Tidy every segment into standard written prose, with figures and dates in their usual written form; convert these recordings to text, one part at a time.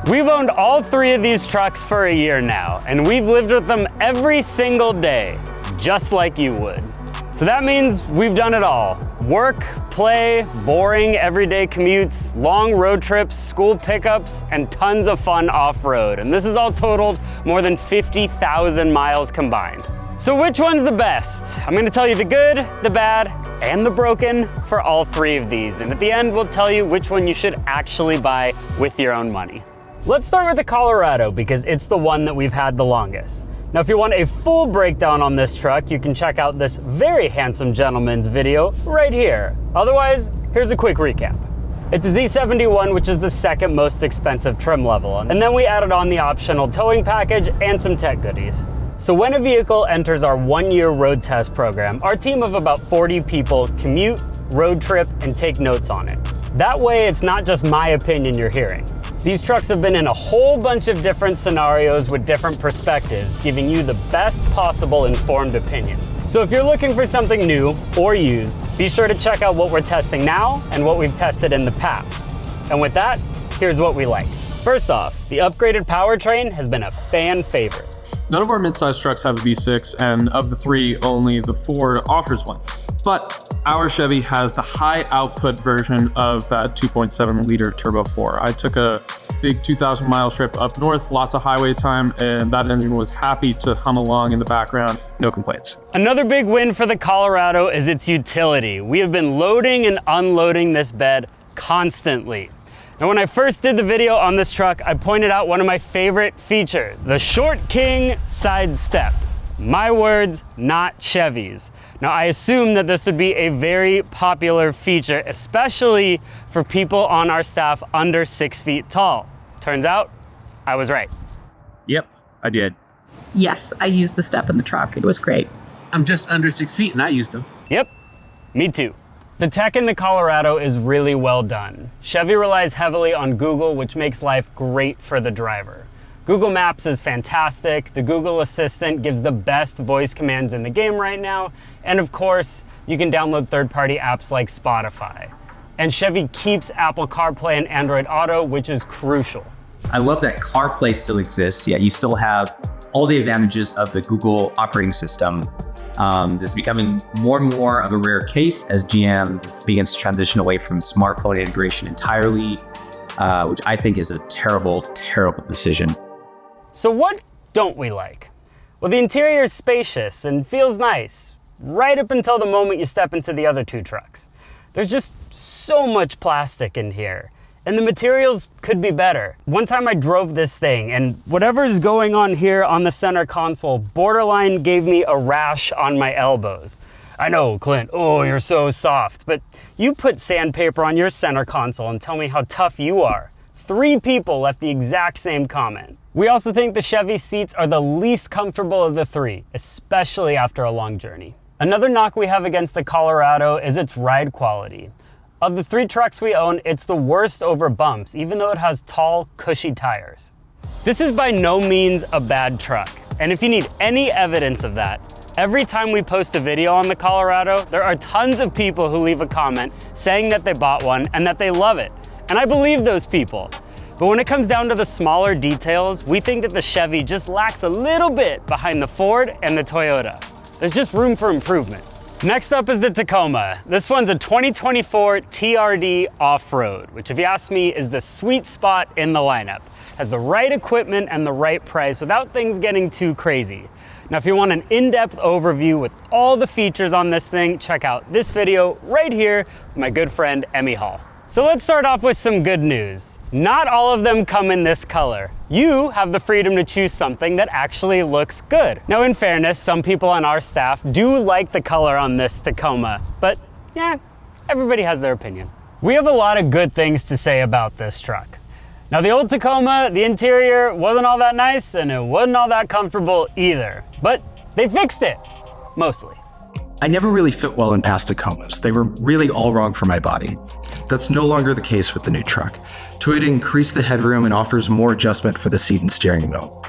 We've owned all three of these trucks for a year now, and we've lived with them every single day, just like you would. So that means we've done it all. Work, play, boring everyday commutes, long road trips, school pickups, and tons of fun off-road. And this is all totaled more than 50,000 miles combined. So which one's the best? I'm gonna tell you the good, the bad, and the broken for all three of these. And at the end, we'll tell you which one you should actually buy with your own money. Let's start with the Colorado because it's the one that we've had the longest. Now, if you want a full breakdown on this truck, you can check out this very handsome gentleman's video right here. Otherwise, here's a quick recap. It's a Z71, which is the second most expensive trim level. And then we added on the optional towing package and some tech goodies. So when a vehicle enters our 1-year road test program, our team of about 40 people commute, road trip, and take notes on it. That way, it's not just my opinion you're hearing. These trucks have been in a whole bunch of different scenarios with different perspectives, giving you the best possible informed opinion. So if you're looking for something new or used, be sure to check out what we're testing now and what we've tested in the past. And with that, here's what we like. First off, the upgraded powertrain has been a fan favorite. None of our midsize trucks have a V6, and of the three, only the Ford offers one. But our Chevy has the high output version of that 2.7 liter Turbo 4. I took a big 2,000 mile trip up north, lots of highway time, and that engine was happy to hum along in the background. No complaints. Another big win for the Colorado is its utility. We have been loading and unloading this bed constantly. Now, when I first did the video on this truck, I pointed out one of my favorite features, the Short King side step. My words, not Chevy's. Now, I assume that this would be a very popular feature, especially for people on our staff under 6 feet tall. Turns out, I was right. Yep, I did. Yes, I used the step in the truck. It was great. I'm just under 6 feet and I used them. Yep, me too. The tech in the Colorado is really well done. Chevy relies heavily on Google, which makes life great for the driver. Google Maps is fantastic. The Google Assistant gives the best voice commands in the game right now. And of course, you can download third-party apps like Spotify. And Chevy keeps Apple CarPlay and Android Auto, which is crucial. I love that CarPlay still exists. Yeah, you still have all the advantages of the Google operating system. This is becoming more and more of a rare case as GM begins to transition away from smartphone integration entirely, which I think is a terrible, terrible decision. So what don't we like? Well, the interior is spacious and feels nice, right up until the moment you step into the other two trucks. There's just so much plastic in here, and the materials could be better. One time I drove this thing, and whatever's going on here on the center console borderline gave me a rash on my elbows. I know, Clint, oh, you're so soft, but you put sandpaper on your center console and tell me how tough you are. 3 people left the exact same comment. We also think the Chevy seats are the least comfortable of the 3, especially after a long journey. Another knock we have against the Colorado is its ride quality. Of the 3 trucks we own, it's the worst over bumps, even though it has tall, cushy tires. This is by no means a bad truck, and if you need any evidence of that, every time we post a video on the Colorado, there are tons of people who leave a comment saying that they bought one and that they love it. And I believe those people. But when it comes down to the smaller details, we think that the Chevy just lacks a little bit behind the Ford and the Toyota. There's just room for improvement. Next up is the Tacoma. This one's a 2024 TRD off-road, which if you ask me is the sweet spot in the lineup. Has the right equipment and the right price without things getting too crazy. Now, if you want an in-depth overview with all the features on this thing, check out this video right here with my good friend, Emmy Hall. So let's start off with some good news. Not all of them come in this color. You have the freedom to choose something that actually looks good. Now, in fairness, some people on our staff do like the color on this Tacoma, but yeah, everybody has their opinion. We have a lot of good things to say about this truck. Now, the old Tacoma, the interior wasn't all that nice and it wasn't all that comfortable either, but they fixed it, mostly. I never really fit well in past Tacomas. They were really all wrong for my body. That's no longer the case with the new truck. Toyota increased the headroom and offers more adjustment for the seat and steering wheel.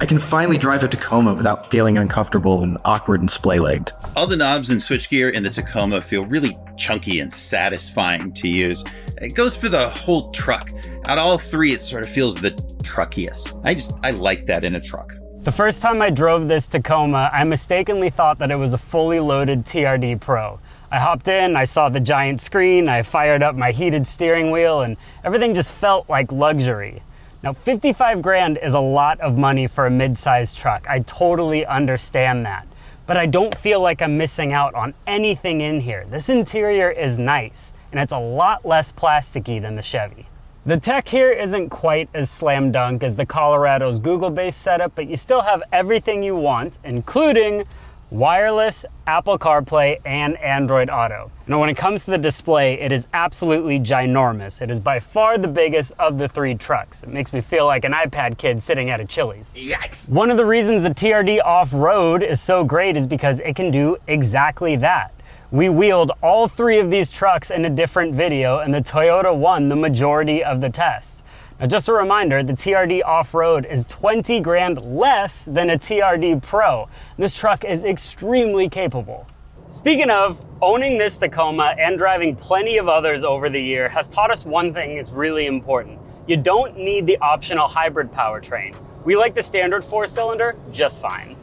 I can finally drive a Tacoma without feeling uncomfortable and awkward and splay-legged. All the knobs and switchgear in the Tacoma feel really chunky and satisfying to use. It goes for the whole truck. Out of all three, it sort of feels the truckiest. I like that in a truck. The first time I drove this Tacoma, I mistakenly thought that it was a fully loaded TRD Pro. I hopped in, I saw the giant screen, I fired up my heated steering wheel, and everything just felt like luxury. Now, 55 grand is a lot of money for a mid-sized truck. I totally understand that. But I don't feel like I'm missing out on anything in here. This interior is nice, and it's a lot less plasticky than the Chevy. The tech here isn't quite as slam dunk as the Colorado's Google-based setup, but you still have everything you want, including wireless, Apple CarPlay, and Android Auto. Now, when it comes to the display, it is absolutely ginormous. It is by far the biggest of the three trucks. It makes me feel like an iPad kid sitting at a Chili's. Yikes. One of the reasons the TRD Off-Road is so great is because it can do exactly that. We wheeled all three of these trucks in a different video, and the Toyota won the majority of the test. Now, just a reminder, the TRD Off-Road is 20 grand less than a TRD Pro. This truck is extremely capable. Speaking of, owning this Tacoma and driving plenty of others over the year has taught us one thing that's really important. You don't need the optional hybrid powertrain. We like the standard 4-cylinder just fine.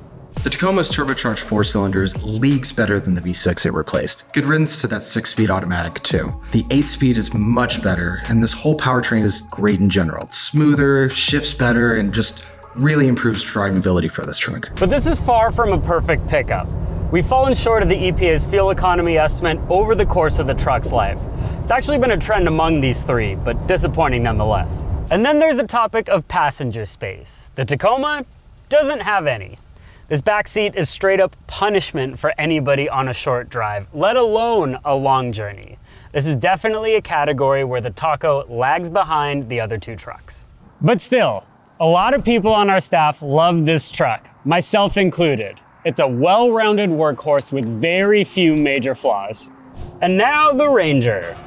The Tacoma's turbocharged 4-cylinder is leagues better than the V6 it replaced. Good riddance to that 6-speed automatic too. The 8-speed is much better, and this whole powertrain is great in general. It's smoother, shifts better, and just really improves drivability for this truck. But this is far from a perfect pickup. We've fallen short of the EPA's fuel economy estimate over the course of the truck's life. It's actually been a trend among these three, but disappointing nonetheless. And then there's a topic of passenger space. The Tacoma doesn't have any. This back seat is straight up punishment for anybody on a short drive, let alone a long journey. This is definitely a category where the Taco lags behind the other two trucks. But still, a lot of people on our staff love this truck, myself included. It's a well-rounded workhorse with very few major flaws. And now the Ranger.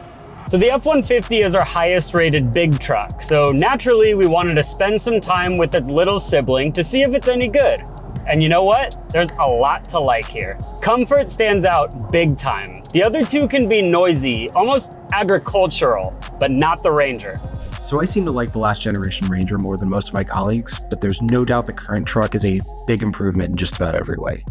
So the F-150 is our highest rated big truck, so naturally we wanted to spend some time with its little sibling to see if it's any good. And you know what? There's a lot to like here. Comfort stands out big time. The other two can be noisy, almost agricultural, but not the Ranger. So I seem to like the last generation Ranger more than most of my colleagues, but there's no doubt the current truck is a big improvement in just about every way.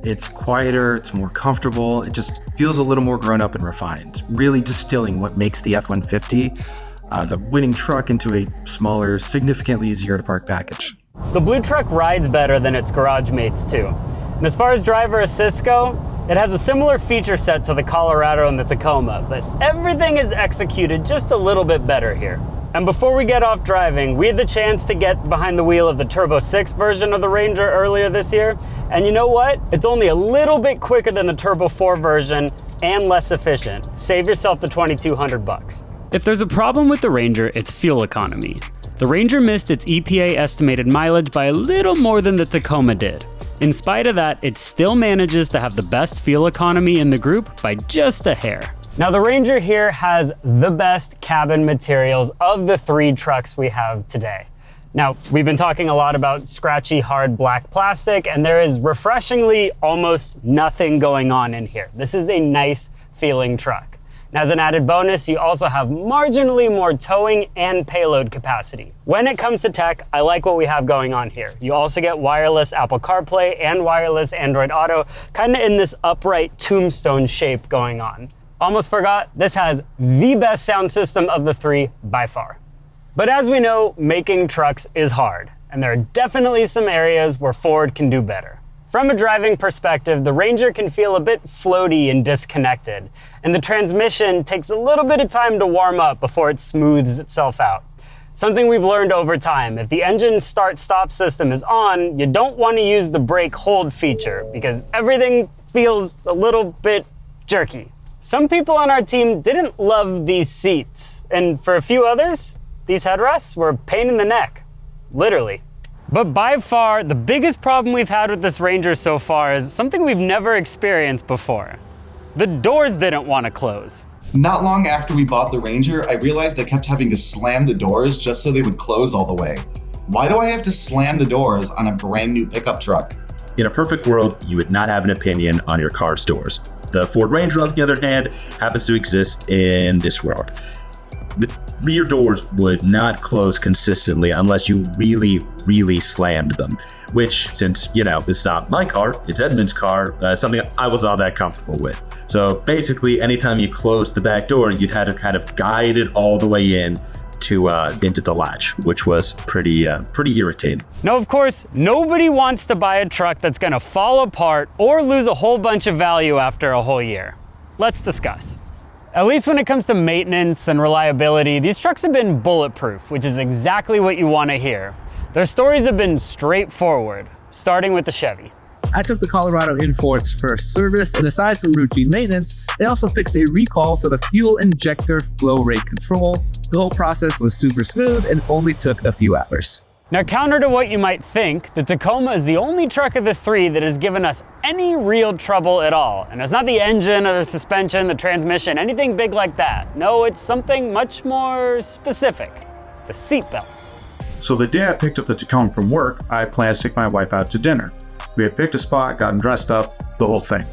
It's quieter, it's more comfortable, it just feels a little more grown up and refined, really distilling what makes the F-150 the winning truck into a smaller, significantly easier to park package. The blue truck rides better than its garage mates too. And as far as driver assists go, it has a similar feature set to the Colorado and the Tacoma, but everything is executed just a little bit better here. And before we get off driving, we had the chance to get behind the wheel of the Turbo 6 version of the Ranger earlier this year. And you know what? It's only a little bit quicker than the Turbo 4 version and less efficient. Save yourself the $2,200. If there's a problem with the Ranger, it's fuel economy. The Ranger missed its EPA estimated mileage by a little more than the Tacoma did. In spite of that, it still manages to have the best fuel economy in the group by just a hair. Now the Ranger here has the best cabin materials of the three trucks we have today. Now, we've been talking a lot about scratchy, hard black plastic, and there is refreshingly almost nothing going on in here. This is a nice feeling truck. And as an added bonus, you also have marginally more towing and payload capacity. When it comes to tech, I like what we have going on here. You also get wireless Apple CarPlay and wireless Android Auto, kind of in this upright tombstone shape going on. Almost forgot, this has the best sound system of the three by far. But as we know, making trucks is hard, and there are definitely some areas where Ford can do better. From a driving perspective, the Ranger can feel a bit floaty and disconnected, and the transmission takes a little bit of time to warm up before it smooths itself out. Something we've learned over time, if the engine start-stop system is on, you don't want to use the brake hold feature because everything feels a little bit jerky. Some people on our team didn't love these seats, and for a few others, these headrests were a pain in the neck, literally. But by far, the biggest problem we've had with this Ranger so far is something we've never experienced before. The doors didn't want to close. Not long after we bought the Ranger, I realized I kept having to slam the doors just so they would close all the way. Why do I have to slam the doors on a brand new pickup truck? In a perfect world, you would not have an opinion on your car's doors. The Ford Ranger, on the other hand, happens to exist in this world. rear doors would not close consistently unless you really, really slammed them. Which, since, it's not my car, it's Edmund's car, something I was not that comfortable with. So basically, anytime you closed the back door, you'd had to kind of guide it all the way in to into the latch, which was pretty irritating. Now, of course, nobody wants to buy a truck that's gonna fall apart or lose a whole bunch of value after a whole year. Let's discuss. At least when it comes to maintenance and reliability, these trucks have been bulletproof, which is exactly what you want to hear. Their stories have been straightforward, starting with the Chevy. I took the Colorado in for its first service, and aside from routine maintenance, they also fixed a recall for the fuel injector flow rate control. The whole process was super smooth and only took a few hours. Now, counter to what you might think, the Tacoma is the only truck of the three that has given us any real trouble at all. And it's not the engine or the suspension, the transmission, anything big like that. No, it's something much more specific, the seat belts. So the day I picked up the Tacoma from work, I planned to take my wife out to dinner. We had picked a spot, gotten dressed up, the whole thing.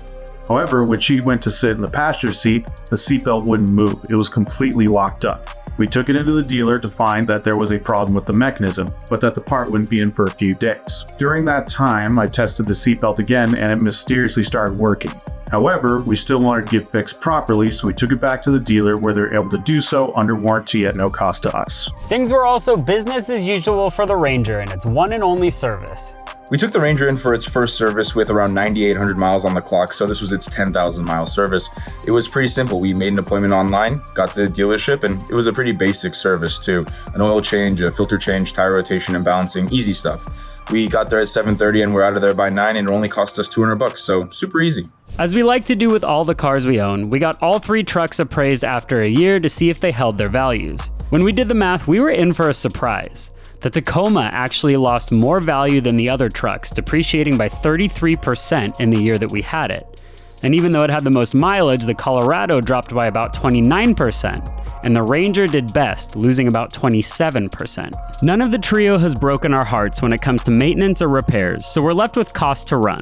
However, when she went to sit in the passenger seat, the seatbelt wouldn't move. It was completely locked up. We took it into the dealer to find that there was a problem with the mechanism, but that the part wouldn't be in for a few days. During that time, I tested the seatbelt again and it mysteriously started working. However, we still wanted to get fixed properly, so we took it back to the dealer where they were able to do so under warranty at no cost to us. Things were also business as usual for the Ranger in its one and only service. We took the Ranger in for its first service with around 9,800 miles on the clock, so this was its 10,000 mile service. It was pretty simple. We made an appointment online, got to the dealership, and it was a pretty basic service too. An oil change, a filter change, tire rotation and balancing, easy stuff. We got there at 7:30 and we're out of there by 9, and it only cost us $200, so super easy. As we like to do with all the cars we own, we got all three trucks appraised after a year to see if they held their values. When we did the math, we were in for a surprise. The Tacoma actually lost more value than the other trucks, depreciating by 33% in the year that we had it. And even though it had the most mileage, the Colorado dropped by about 29%, and the Ranger did best, losing about 27%. None of the trio has broken our hearts when it comes to maintenance or repairs, so we're left with cost to run.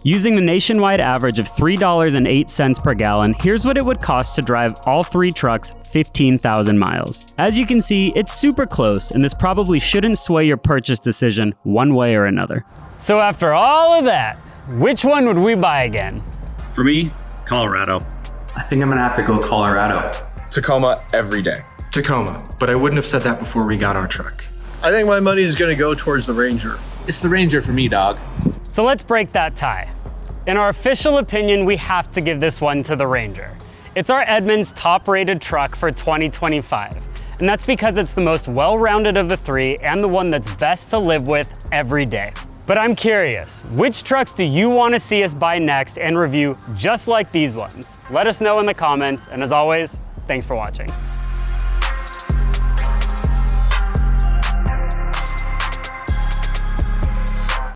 Using the nationwide average of $3.08 per gallon, here's what it would cost to drive all three trucks 15,000 miles. As you can see, it's super close, and this probably shouldn't sway your purchase decision one way or another. So after all of that, which one would we buy again? For me, Colorado. I think I'm gonna have to go Colorado. Tacoma every day. Tacoma, but I wouldn't have said that before we got our truck. I think my money is gonna go towards the Ranger. It's the Ranger for me, dog. So let's break that tie. In our official opinion, we have to give this one to the Ranger. It's our Edmunds top-rated truck for 2025. And that's because it's the most well-rounded of the three and the one that's best to live with every day. But I'm curious, which trucks do you want to see us buy next and review just like these ones? Let us know in the comments, and as always, thanks for watching.